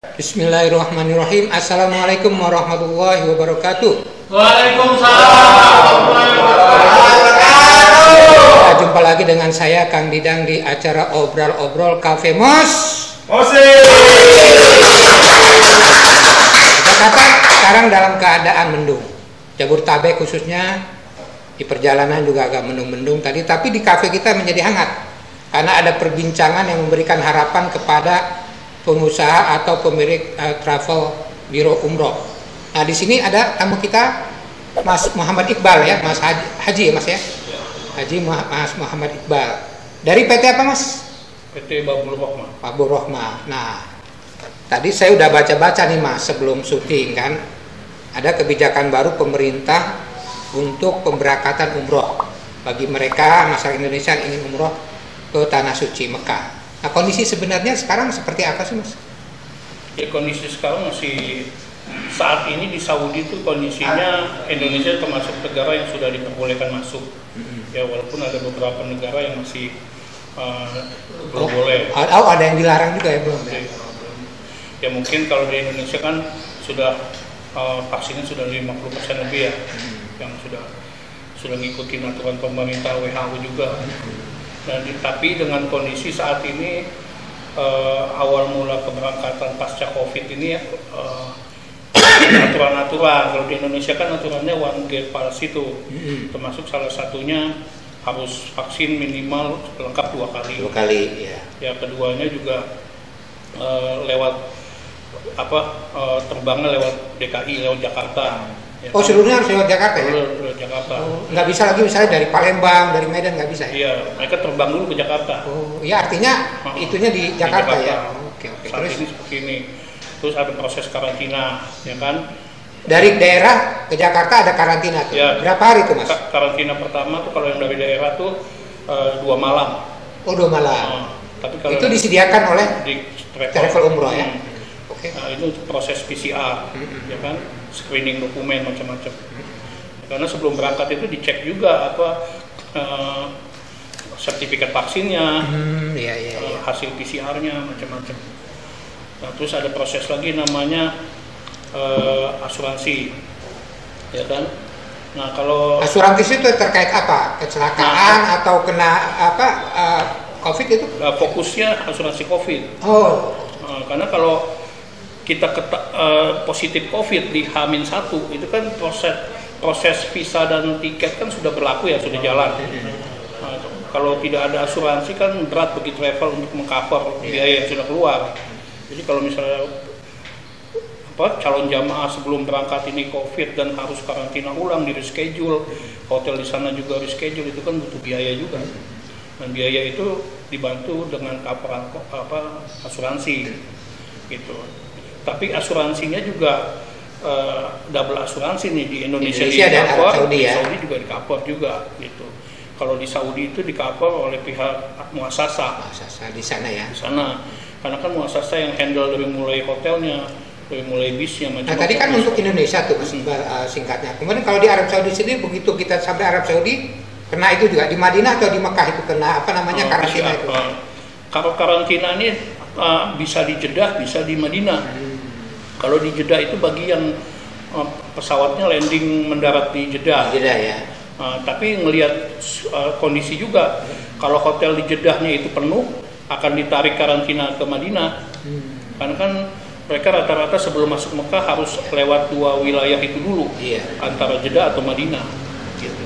Bismillahirrahmanirrahim. Assalamualaikum warahmatullahi wabarakatuh. Waalaikumsalam warahmatullahi wabarakatuh. Jumpa lagi dengan saya Kang Didang di acara Obrol-Obrol Cafe Mos. Jakarta sekarang dalam keadaan mendung. Jabodetabek khususnya di perjalanan juga agak mendung-mendung tadi, tapi di kafe kita menjadi hangat karena ada perbincangan yang memberikan harapan kepada pengusaha atau pemilik travel biro umroh. Nah, di sini ada tamu kita, Mas Muhammad Iqbal ya, Mas Haji ya Mas ya? Haji Mas Muhammad Iqbal. Dari PT apa Mas? PT Babur Rohmah. Babur Rohmah. Nah, tadi saya udah baca-baca nih Mas sebelum syuting kan, ada kebijakan baru pemerintah untuk pemberangkatan umroh bagi mereka masyarakat Indonesia yang ingin umroh ke Tanah Suci Mekah. Nah, kondisi sebenarnya sekarang seperti apa sih Mas? Ya, kondisi sekarang masih saat ini di Saudi itu kondisinya Indonesia termasuk negara yang sudah diperbolehkan masuk. Ya, walaupun ada beberapa negara yang masih belum boleh. Oh, ada yang dilarang juga ya belum? Ya mungkin kalau di Indonesia kan sudah vaksinnya sudah 50% lebih ya, yang sudah ngikutin aturan pemerintah WHO juga. Dan tapi dengan kondisi saat ini awal mula keberangkatan pasca COVID ini aturan-aturan. Kalau di Indonesia kan aturannya one gate policy itu, termasuk salah satunya harus vaksin minimal lengkap 2 kali. 2 kali, ya. Ya, keduanya juga lewat terbangnya lewat DKI, lewat Jakarta. Ya, oh, seluruhnya harus lewat Jakarta ya? Lewat Jakarta. Oh, nggak bisa lagi misalnya dari Palembang, dari Medan nggak bisa ya? Iya, mereka terbang dulu ke Jakarta. Oh, ya artinya itunya di Jakarta ya? Oke. Saat Terus ini seperti ini. Terus ada proses karantina, ya kan? dari daerah ke Jakarta ada karantina tuh? Ya, berapa hari tuh Mas? Karantina pertama tuh kalau yang dari daerah tuh 2 malam. Oh, 2 malam. Tapi kalau itu disediakan oleh di travel umroh ya? Oke. Nah, itu proses PCR, ya kan, screening dokumen macam-macam. Karena sebelum berangkat itu dicek juga sertifikat vaksinnya, hasil PCR-nya macam-macam. Nah, terus ada proses lagi namanya asuransi, ya kan. Nah, kalau asuransi itu terkait apa? Kecelakaan atau kena COVID itu? Fokusnya asuransi COVID. Oh. Karena kalau kita positif COVID di H-1 itu kan proses visa dan tiket kan sudah berlaku ya, sudah jalan. Nah, kalau tidak ada asuransi kan berat bagi travel untuk mengcover biaya yang sudah keluar. Jadi kalau misalnya calon jamaah sebelum berangkat ini COVID dan harus karantina ulang, di reschedule, hotel di sana juga reschedule, itu kan butuh biaya juga. Dan biaya itu dibantu dengan cover asuransi gitu. Tapi asuransinya juga double asuransi nih di Indonesia di cover, di Saudi juga di cover juga gitu. Kalau di Saudi itu di cover oleh pihak muasasa di sana ya. Di sana, karena kan muasasa yang handle dari mulai hotelnya, dari mulai bisnya macam-macam. Nah, tadi kan untuk Indonesia tuh singkatnya. Kemudian kalau di Arab Saudi sendiri begitu kita sampai Arab Saudi kena itu juga di Madinah atau di Mekah itu kena karantina itu? Kalau karantina ini bisa di Jeddah, bisa di Madinah. Kalau di Jeddah itu bagi yang pesawatnya landing mendarat di Jeddah. Jeddah ya. Tapi ngelihat kondisi juga, kalau hotel di Jeddahnya itu penuh, akan ditarik karantina ke Madinah. Karena kan mereka rata-rata sebelum masuk Mekah harus lewat 2 wilayah itu dulu, antara Jeddah atau Madinah. Gitu.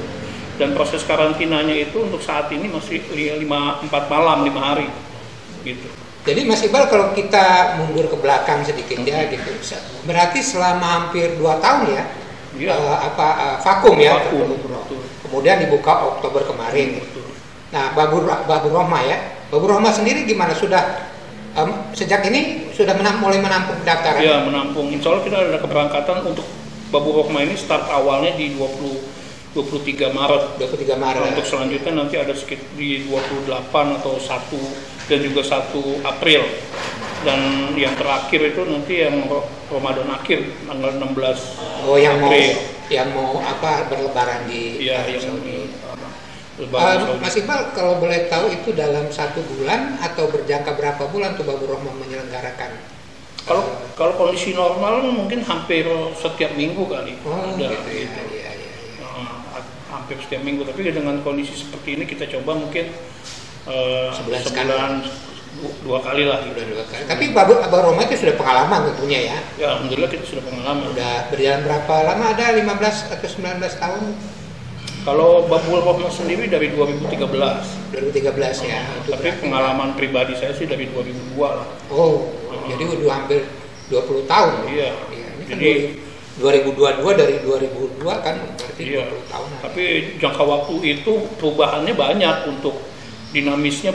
Dan proses karantinanya itu untuk saat ini masih 4 malam, 5 hari. Gitu. Jadi Mas Iqbal, kalau kita mundur ke belakang sedikit ya, gitu, berarti selama hampir 2 tahun ya, vakum ya, kemudian dibuka Oktober kemarin. Nah, Babur Rohmah ya, Babur Rohmah sendiri gimana? Sudah sejak ini sudah mulai menampung pendaftaran? Ya, menampung. Insya Allah kita ada keberangkatan untuk Babur Rohmah ini start awalnya di 23 Maret. 23 Maret. Nah, untuk selanjutnya nanti ada sekitar di 28 atau 1 dan juga 1 April. Dan yang terakhir itu nanti yang Ramadan akhir tanggal 16 Oh, yang April. mau berlebaran di Saudi. Mas Iqbal, kalau boleh tahu itu dalam 1 bulan atau berjangka berapa bulan tuh Babur Rohmah menyelenggarakan Kalau kalau kondisi normal mungkin hampir setiap minggu kali Oh, ada gitu ya. gitu. Iya, iya, iya. Hampir setiap minggu. Tapi dengan kondisi seperti ini kita coba mungkin Sebulan sebulan dua kali lah. Gitu. Udah 2 kali. Tapi Abah Roma itu sudah pengalaman tentunya ya. Ya alhamdulillah kita sudah pengalaman. Udah berjalan berapa lama? Ada 15 atau 19 tahun? Kalau Babul Rohmah sendiri dari 2013. 2013 ya. Itu Tapi berarti- pengalaman pribadi saya sih dari 2002 lah. Oh, jadi udah hampir 20 tahun. Iya. Iya, ini kan Jadi 2022 dari 2002 kan berarti iya. 20 tahun. Tapi jangka waktu itu perubahannya banyak untuk dinamisnya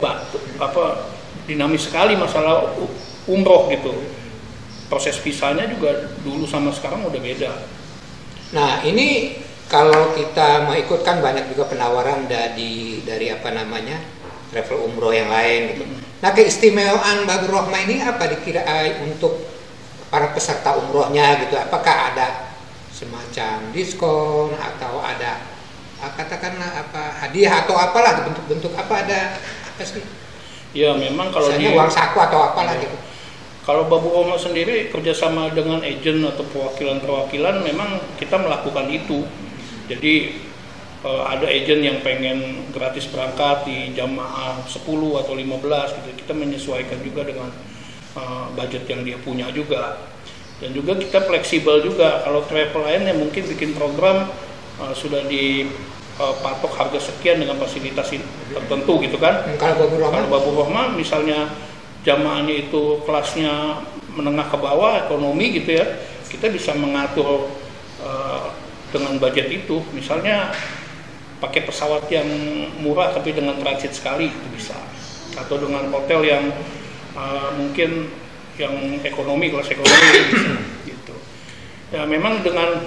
dinamis sekali masalah umroh gitu. Proses visanya juga dulu sama sekarang udah beda. Nah, ini kalau kita mau ikut kan banyak juga penawaran dari apa namanya travel umroh yang lain gitu. Nah, keistimewaan Babur Rohmah ini apa dikira untuk para peserta umrohnya gitu? Apakah ada semacam diskon atau ada katakanlah apa hadiah atau apalah bentuk-bentuk apa apa sih? Ya memang kalau Misalnya uang saku atau apalah gitu. Kalau Babur Rohmah sendiri kerjasama dengan agen atau perwakilan-perwakilan memang kita melakukan itu. Jadi ada agen yang pengen gratis berangkat di jamaah 10 atau 15 gitu. Kita menyesuaikan juga dengan budget yang dia punya juga. Dan juga kita fleksibel juga. Kalau travel lain yang mungkin bikin program sudah dipatok harga sekian dengan fasilitas tertentu gitu kan. Kalau Babur Rohmah misalnya jamaahnya itu kelasnya menengah ke bawah ekonomi gitu ya, kita bisa mengatur dengan budget itu. Misalnya pakai pesawat yang murah tapi dengan transit sekali itu bisa, atau dengan hotel yang mungkin yang ekonomi, kelas ekonomi bisa gitu. Ya memang dengan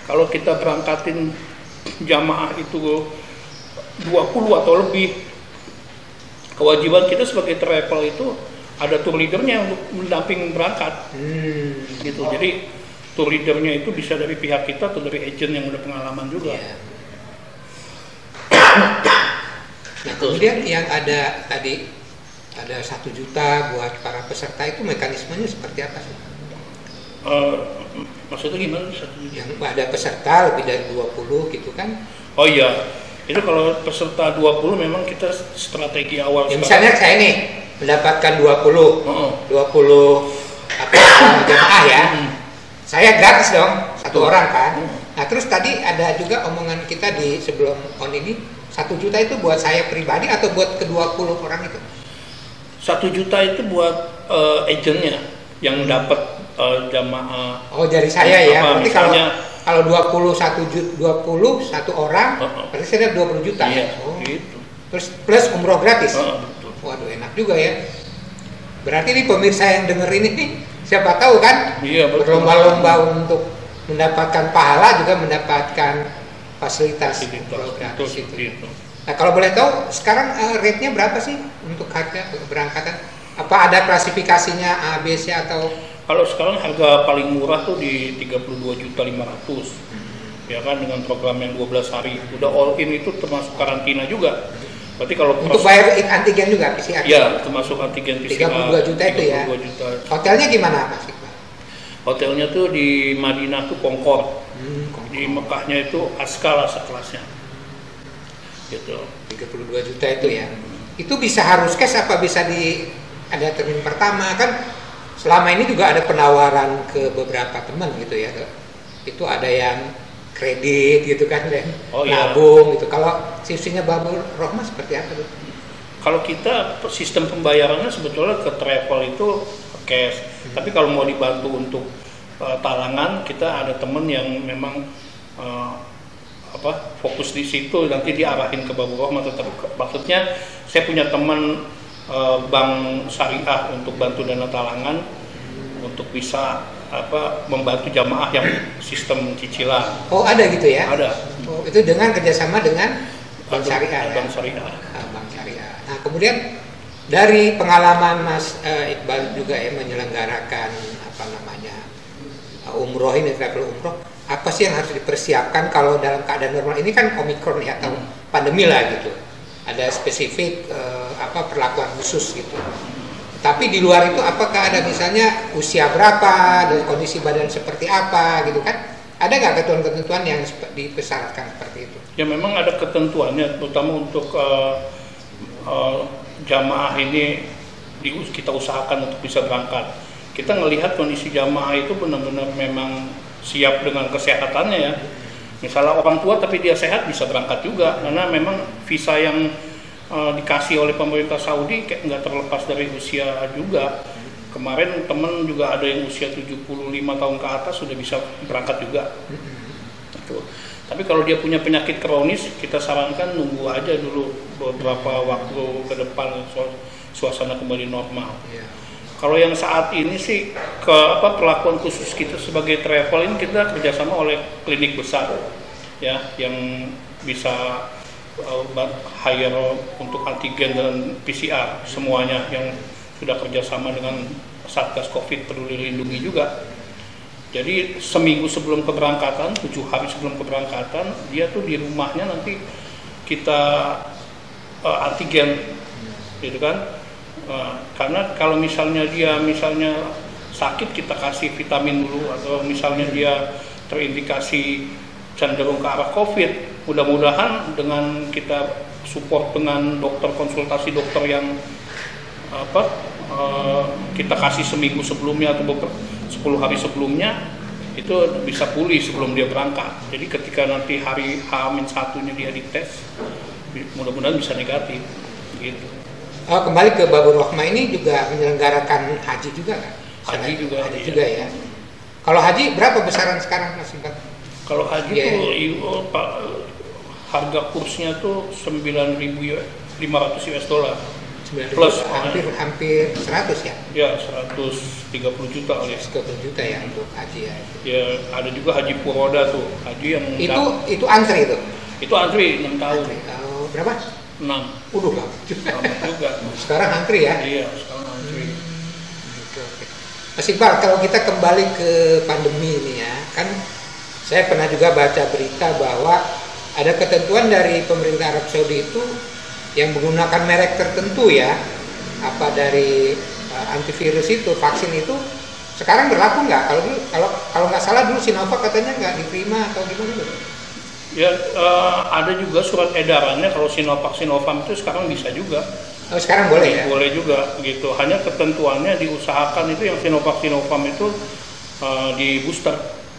kalau kita berangkatin jamaah itu 20 atau lebih, kewajiban kita sebagai travel itu ada tour leadernya untuk mendamping berangkat gitu. Jadi tour leadernya itu bisa dari pihak kita atau dari agen yang udah pengalaman juga. Yeah. Nah, kemudian yang ada tadi ada 1 juta buat para peserta itu mekanismenya seperti apa sih? Maksudnya gimana? 1 juta? Yang ada peserta lebih dari 20 gitu kan? Oh iya, itu kalau peserta 20 memang kita strategi awal. Ya, misalnya saya nih mendapatkan 20 apa jemaah ya. Saya gratis dong, 1 orang kan. Nah, terus tadi ada juga omongan kita di sebelum on ini, 1 juta itu buat saya pribadi atau buat ke-20 orang itu? 1 juta itu buat agennya yang dapat jamaah. Oh, dari saya ya. Berarti misalnya, kalau 20 1 orang, berarti saya dapat 20 juta. Iya, Oh. gitu. Terus plus umroh gratis. Betul. Waduh, enak juga ya. Berarti ini pemirsa yang denger ini nih, siapa tahu kan? Iya, betul. Berlomba-lomba untuk mendapatkan pahala juga mendapatkan fasilitas umroh gratis itu. Gitu. Nah, kalau boleh tahu sekarang rate-nya berapa sih untuk harga keberangkatan? Apa ada klasifikasinya A, B, C atau? Kalau sekarang harga paling murah tuh di 32.500.000. Ya kan, dengan program yang 12 hari. Udah all in itu termasuk karantina juga. Berarti kalau Untuk bayar antigen juga PCR? Ya, termasuk antigen PCR. 32 juta itu ya? 32 juta. Hotelnya gimana Mas Iqbal? Hotelnya tuh di Madinah tuh Concord. Concord. Di Mekahnya itu Askala sekelasnya. Gitu. 32 juta itu ya. Itu bisa harus cash apa bisa ada termin pertama kan? Selama ini juga ada penawaran ke beberapa teman gitu ya. Itu ada yang kredit gitu kan dan nabung gitu. Kalau sistemnya Babur Rohmah seperti apa tuh? Kalau kita sistem pembayarannya sebetulnya ke travel itu cash. Tapi kalau mau dibantu untuk talangan, kita ada temen yang memang fokus di situ, nanti diarahin ke Babur Rohmah. Maksudnya saya punya teman bank syariah untuk bantu dana talangan untuk bisa membantu jamaah yang sistem cicilan. Oh, ada gitu ya? Ada. Oh, itu dengan kerjasama dengan bank syariah. Bank syariah. Bank syariah. Nah, kemudian dari pengalaman Mas Iqbal juga ya menyelenggarakan umroh ini, travel umroh, apa sih yang harus dipersiapkan kalau dalam keadaan normal ini kan Omikron ya atau pandemi lah gitu. Ada spesifik perlakuan khusus gitu. Tapi di luar itu apakah ada misalnya usia berapa dan kondisi badan seperti apa gitu kan? Ada nggak ketentuan-ketentuan yang dipersyaratkan seperti itu? Ya memang ada ketentuannya, terutama untuk jamaah ini kita usahakan untuk bisa berangkat. Kita ngelihat kondisi jamaah itu benar-benar memang siap dengan kesehatannya ya. Misalnya orang tua tapi dia sehat bisa berangkat juga, karena memang visa yang dikasih oleh pemerintah Saudi kayak nggak terlepas dari usia juga. Kemarin temen juga ada yang usia 75 tahun ke atas sudah bisa berangkat juga. Tapi kalau dia punya penyakit kronis, kita sarankan nunggu aja dulu beberapa waktu ke depan suasana kembali normal. Kalau yang saat ini sih perlakuan khusus kita sebagai travel ini kita kerjasama oleh klinik besar ya yang bisa hire untuk antigen dan PCR semuanya, yang sudah kerjasama dengan Satgas Covid Peduli Lindungi juga. Jadi seminggu sebelum keberangkatan, 7 hari sebelum keberangkatan, dia tuh di rumahnya nanti kita antigen, gitu kan? Karena kalau misalnya dia sakit kita kasih vitamin dulu, atau misalnya dia terindikasi cenderung ke arah COVID, mudah-mudahan dengan kita support dengan konsultasi dokter yang kita kasih seminggu sebelumnya atau 10 hari sebelumnya, itu bisa pulih sebelum dia berangkat. Jadi ketika nanti hari H-1-nya dia dites, mudah-mudahan bisa negatif gitu. Kembali ke Babur Rahmah ini juga menyelenggarakan haji juga kan? Haji juga, haji juga ya. Kalau haji berapa besaran sekarang Mas Iqbal? Kalau haji tuh harga kursnya tuh 9.500 US dollar. Plus hampir 100 ya? Ya, 130 juta ya. 130 juta ya untuk haji ya. Ya, ada juga haji Puroda tuh, haji yang itu antri itu? Itu antri 6 tahun. Berapa? 6. Udah lama juga. Sekarang antri ya? Iya, sekarang antri. Oke. Mas Iqbal, kalau kita kembali ke pandemi ini ya, kan saya pernah juga baca berita bahwa ada ketentuan dari pemerintah Arab Saudi itu yang menggunakan merek tertentu ya, dari antivirus itu, vaksin itu sekarang berlaku nggak? Kalau nggak salah dulu Sinovac katanya nggak diterima atau gimana? Ya ada juga surat edarannya kalau Sinovac Sinovac itu sekarang bisa juga. Oh, sekarang boleh ya? Boleh juga gitu. Hanya ketentuannya diusahakan itu yang Sinovac itu di booster.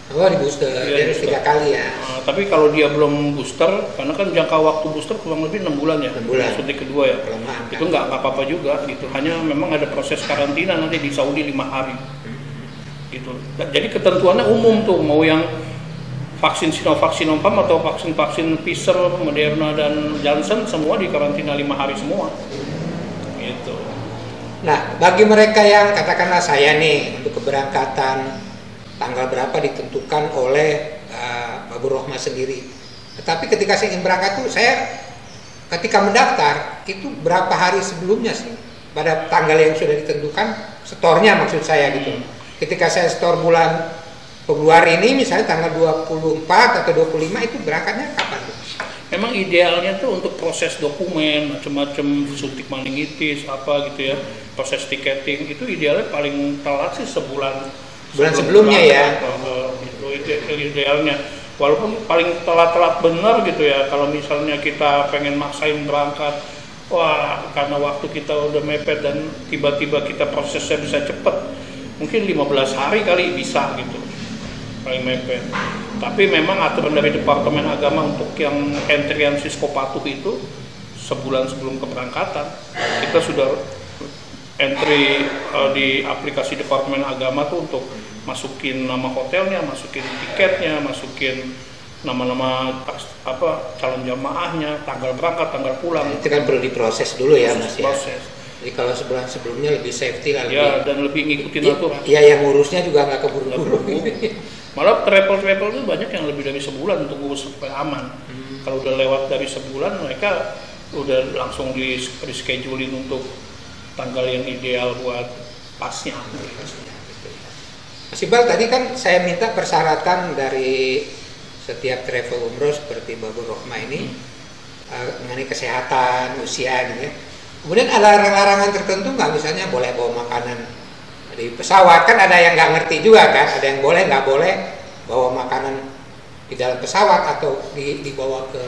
Oh, di booster, dia harus 3 kali ya. Tapi kalau dia belum booster, karena kan jangka waktu booster kurang lebih 6 bulan ya. 6 bulan. Suntik kedua ya. Kelemahan, itu nggak apa-apa juga gitu. Hanya memang ada proses karantina nanti di Saudi 5 hari. Gitu. Jadi ketentuannya umum tuh, mau yang vaksin Sinovac atau vaksin Pfizer, Moderna dan Johnson semua di karantina 5 hari semua. Gitu. Nah, bagi mereka yang katakanlah saya nih untuk keberangkatan tanggal berapa ditentukan oleh Babur Rahmah sendiri. Tetapi ketika saya ingin berangkat tuh saya ketika mendaftar itu berapa hari sebelumnya sih pada tanggal yang sudah ditentukan, setornya maksud saya gitu. Ketika saya setor bulan Februari ini misalnya tanggal 24 atau 25 itu berangkatnya kapan tuh? Memang idealnya tuh untuk proses dokumen macam-macam, suntik meningitis apa gitu ya, proses tiketing itu idealnya paling telat sih sebulan sebelumnya ya. Itu idealnya. Walaupun paling telat benar gitu ya, kalau misalnya kita pengen maksain berangkat, karena waktu kita udah mepet dan tiba-tiba kita prosesnya bisa cepet, mungkin 15 hari kali bisa gitu, paling mepet. Tapi memang aturan dari Departemen Agama untuk yang entrian Siskopatuh itu sebulan sebelum keberangkatan kita sudah entry di aplikasi Departemen Agama tuh untuk masukin nama hotelnya, masukin tiketnya, masukin nama-nama calon jamaahnya, tanggal berangkat, tanggal pulang. Itu kan perlu diproses dulu ya Mas ya. Proses. Jadi kalau sebulan sebelumnya lebih safety lah. Ya, dan lebih ngikutin aturan. Iya, yang ngurusnya juga nggak keburu-buru. Malah travel itu banyak yang lebih dari sebulan untuk ngurus supaya aman. Kalau udah lewat dari sebulan mereka udah langsung di rescheduling untuk tanggal yang ideal buat pasnya. Mas Iqbal, tadi kan saya minta persyaratan dari setiap travel umroh seperti Babur Rahmah ini mengenai kesehatan, usia gitu ya. Kemudian ada larangan tertentu nggak, misalnya boleh bawa makanan di pesawat, kan ada yang nggak ngerti juga kan, ada yang boleh nggak boleh bawa makanan di dalam pesawat atau dibawa ke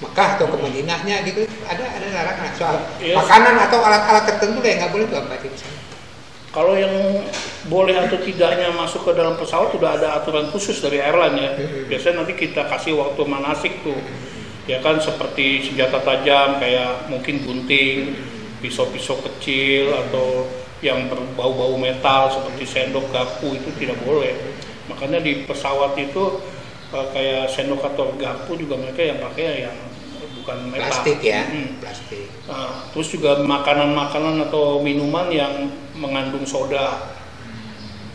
Mekah atau ke Madinahnya gitu, ada larangan soal makanan atau alat-alat tertentu yang nggak boleh tuh apa sih misalnya? Kalau yang boleh atau tidaknya masuk ke dalam pesawat sudah ada aturan khusus dari airline ya. Biasanya nanti kita kasih waktu manasik tuh, ya kan, seperti senjata tajam kayak mungkin gunting, pisau-pisau kecil atau yang berbau-bau metal seperti sendok, garpu itu tidak boleh. Makanya di pesawat itu kayak sendok atau garpu juga mereka yang pakai yang bukan metal. Plastik ya, plastik. Nah, terus juga makanan-makanan atau minuman yang mengandung soda,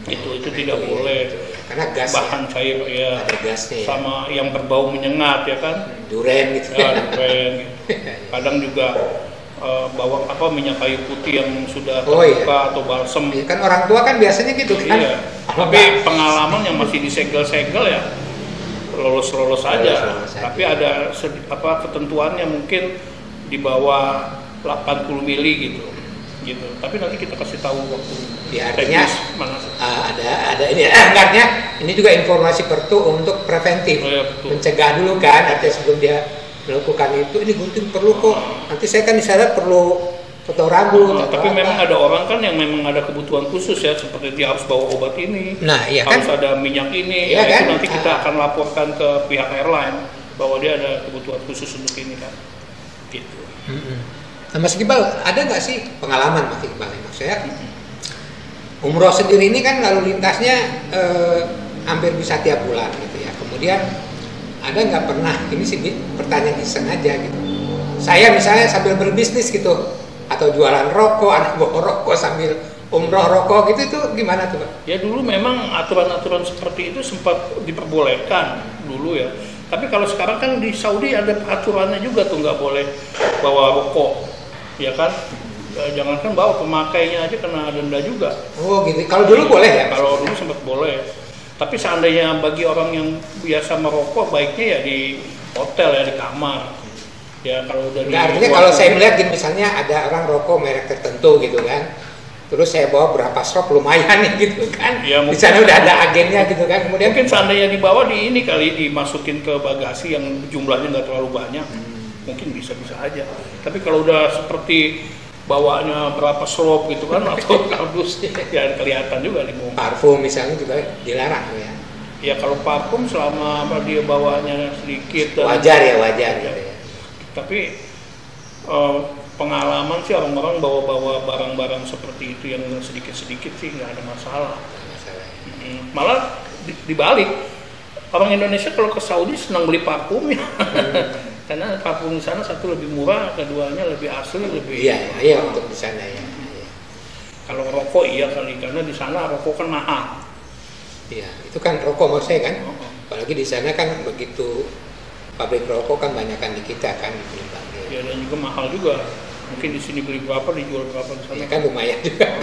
itu tidak boleh. Karena gas, bahan cair ya, ada gasnya, sama yang berbau menyengat ya kan, duren gitu ya, duren gitu. Kadang juga bawang minyak kayu putih yang sudah terbuka atau balsem. Ya, kan orang tua kan biasanya gitu kan. Iya. Tapi pengalaman yang masih disegel-segel ya lolos aja. Tapi ada ketentuannya mungkin di bawah 80 mili gitu. Tapi nanti kita kasih tahu waktu. Ya, artinya ada ini anggarnya, ini juga informasi pertu untuk preventif, mencegah dulu kan, artinya sebelum dia melakukan itu, ini gunting perlu kok. Nanti saya kan di sana perlu foto rambut. Tapi memang ada orang kan yang memang ada kebutuhan khusus ya, seperti dia harus bawa obat ini, iya harus kan? ada minyak ini, Iya kan? Itu nanti kita akan laporkan ke pihak airline bahwa dia ada kebutuhan khusus untuk ini kan, gitu. Nah, Mas Iqbal, ada nggak sih pengalaman Mas Iqbal? Maksudnya umroh sendiri ini kan lalu lintasnya hampir bisa tiap bulan gitu ya. Kemudian ada nggak pernah, ini sih pertanyaan iseng aja gitu, saya misalnya sambil berbisnis gitu, atau jualan rokok, anak bawa rokok sambil umroh rokok gitu, itu gimana tuh Pak? Ya dulu memang aturan-aturan seperti itu sempat diperbolehkan dulu ya. Tapi kalau sekarang kan di Saudi ada aturannya juga tuh, nggak boleh bawa rokok, ya kan? Jangankan bawa, pemakainya aja kena denda juga. Oh gitu. Kalau dulu boleh ya? Kalau dulu sempat boleh. Tapi seandainya bagi orang yang biasa merokok, baiknya ya di hotel ya, di kamar. Ya kalau dari. Nah, artinya kalau saya melihat gini, misalnya ada orang rokok merek tertentu gitu kan, terus saya bawa berapa strop lumayan nih gitu kan, ya, di sana udah ada agennya gitu kan. Kemudian mungkin seandainya dibawa di ini kali, dimasukin ke bagasi yang jumlahnya nggak terlalu banyak, mungkin bisa aja. Tapi kalau udah seperti bawanya berapa slop gitu kan, atau kardus ya kelihatan juga di mobil. Parfum misalnya juga dilarang ya. Ya kalau parfum selama dia bawanya sedikit dan wajar ya. Tapi pengalaman sih orang-orang bawa barang-barang seperti itu yang sedikit-sedikit sih nggak ada masalah. Malah dibalik, orang Indonesia kalau ke Saudi senang beli parfum ya. Karena parfum di sana satu lebih murah, keduanya lebih asli, lebih. Iya untuk di sana ya. Kalau rokok iya kali, karena di sana rokok kan mahal. Iya, itu kan rokok maksud saya kan. Apalagi di sana kan begitu pabrik rokok kan banyak kan di kita kan. Ya dan juga mahal juga. Mungkin di sini beli berapa, dijual berapa di sana. Ya kan lumayan juga.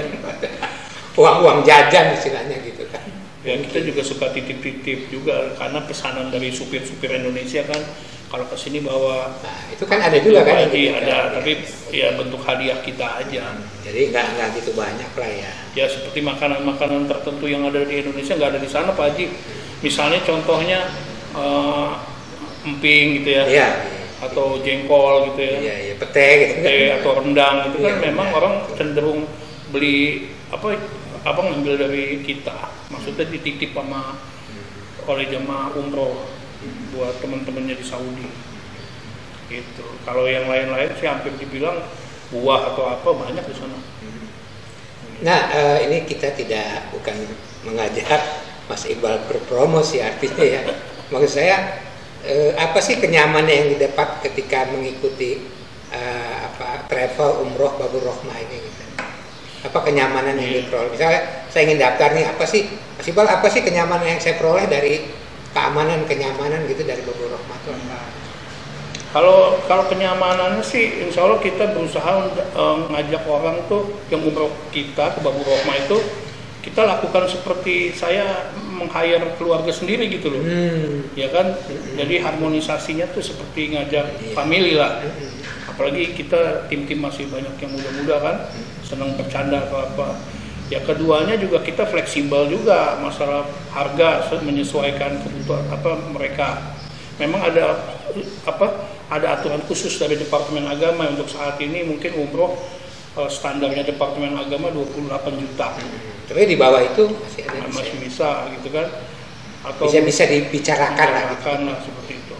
Uang jajan istilahnya gitu kan. Ya kita juga suka titip-titip juga, karena pesanan dari supir-supir Indonesia kan, kalau ke sini bawa. Nah, itu kan ada juga kan? Ada, tapi ya bentuk hadiah kita aja. Jadi nggak gitu banyak lah ya. Ya seperti makanan-makanan tertentu yang ada di Indonesia nggak ada di sana Pak Haji. Misalnya contohnya emping gitu ya. Iya. Atau jengkol gitu ya. Iya, pete gitu. Pete atau rendang gitu kan, memang orang cenderung beli apa ngambil dari kita. Maksudnya dititip oleh jemaah umroh buat teman-temannya di Saudi. Gitu. Kalau yang lain-lain sih hampir dibilang buah atau apa banyak di sana. Nah, ini kita bukan mengajak Mas Iqbal berpromosi artinya ya. Maksud saya apa sih kenyamanan yang didapat ketika mengikuti travel umroh Babur Rohmah ini gitu. Apa kenyamanan yang diperoleh? Misalnya saya ingin daftar nih, apa sih Mas Iqbal, apa sih kenyamanan yang saya peroleh dari kenyamanan gitu dari Babur Rohmah itu apa? Kalau kenyamanannya sih insya Allah kita berusaha ngajak orang tuh yang umroh kita ke Babur Rohmah itu kita lakukan seperti saya meng-hire keluarga sendiri gitu loh. Ya kan, jadi harmonisasinya tuh seperti ngajak family lah. apalagi kita tim-tim masih banyak yang muda-muda kan, senang bercanda atau apa. Ya keduanya juga kita fleksibel juga masalah harga, menyesuaikan kebutuhan apa mereka. Memang ada aturan khusus dari Departemen Agama untuk saat ini, mungkin umroh standarnya Departemen Agama 28 juta. Tapi di bawah itu masih bisa gitu kan, atau bisa dibicarakan lah seperti itu.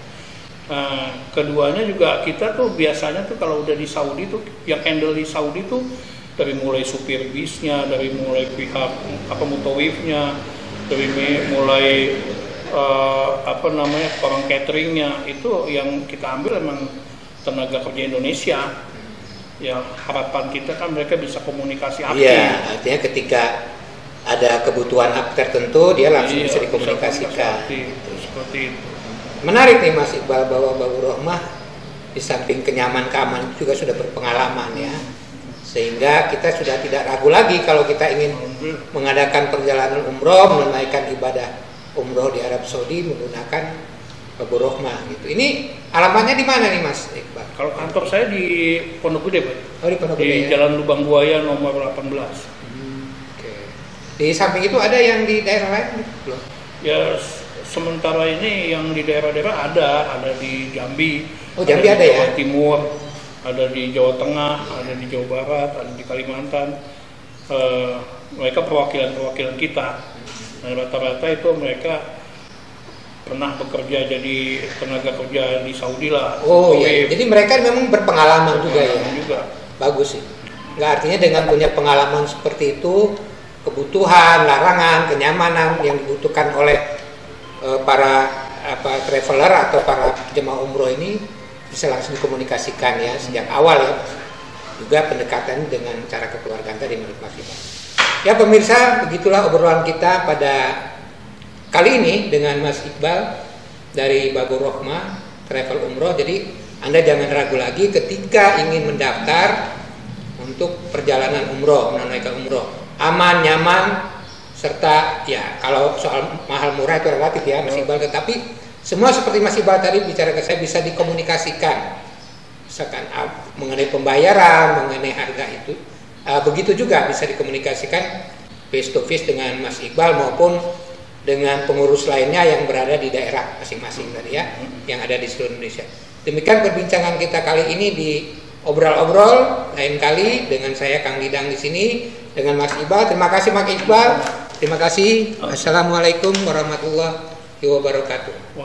Nah, keduanya juga kita tuh biasanya tuh kalau udah di Saudi tuh yang handle di Saudi tuh dari mulai supir bisnya, dari mulai pihak mutawifnya, dari mulai orang cateringnya, itu yang kita ambil emang tenaga kerja Indonesia. Ya harapan kita kan mereka bisa komunikasi aktif. Iya, artinya ketika ada kebutuhan tertentu dia langsung bisa dikomunikasikan. Seperti itu. Menarik nih Mas Iqbal bahwa Baitur Rahmah di samping keamanan juga sudah berpengalaman ya. Sehingga kita sudah tidak ragu lagi kalau kita ingin mengadakan perjalanan umroh, menunaikan ibadah umroh di Arab Saudi menggunakan Baitur Rahmah gitu. Ini alamatnya di mana nih Mas Iqbal? Kalau kantor saya di Pondok Gede, Pak. Oh, di Pondok Gede. Di Jalan Lubang Buaya nomor 18. Oke. Di samping itu ada yang di daerah lain belum? Ya sementara ini yang di daerah-daerah ada di Jambi. Oh, Jambi ada ya? Jawa Timur, ada di Jawa Tengah, ada di Jawa Barat, ada di Kalimantan. Mereka perwakilan kita. Nah, rata-rata itu mereka pernah bekerja jadi tenaga kerja di Saudi lah. Oh iya, jadi mereka memang berpengalaman juga ya. Bagus sih. Nggak, artinya dengan punya pengalaman seperti itu, kebutuhan, larangan, kenyamanan yang dibutuhkan oleh para traveler atau para jemaah umroh ini bisa langsung dikomunikasikan ya sejak awal ya. Juga pendekatan dengan cara kekeluargaan tadi menurut Mas Iqbal. Ya pemirsa, begitulah obrolan kita pada kali ini dengan Mas Iqbal dari Baitur Rahmah Travel Umroh. Jadi Anda jangan ragu lagi ketika ingin mendaftar untuk perjalanan umroh, menunaikan umroh. Aman, nyaman, serta ya kalau soal mahal murah itu relatif ya Mas Iqbal, tetapi semua seperti Mas Iqbal tadi bicara ke saya bisa dikomunikasikan. Misalkan mengenai pembayaran, mengenai harga itu. Begitu juga bisa dikomunikasikan face to face dengan Mas Iqbal maupun dengan pengurus lainnya yang berada di daerah masing-masing tadi ya, yang ada di seluruh Indonesia. Demikian perbincangan kita kali ini di obrol-obrol. Lain kali dengan saya Kang Lidang di sini dengan Mas Iqbal. Terima kasih Mas Iqbal. Terima kasih. Assalamualaikum warahmatullahi wabarakatuh.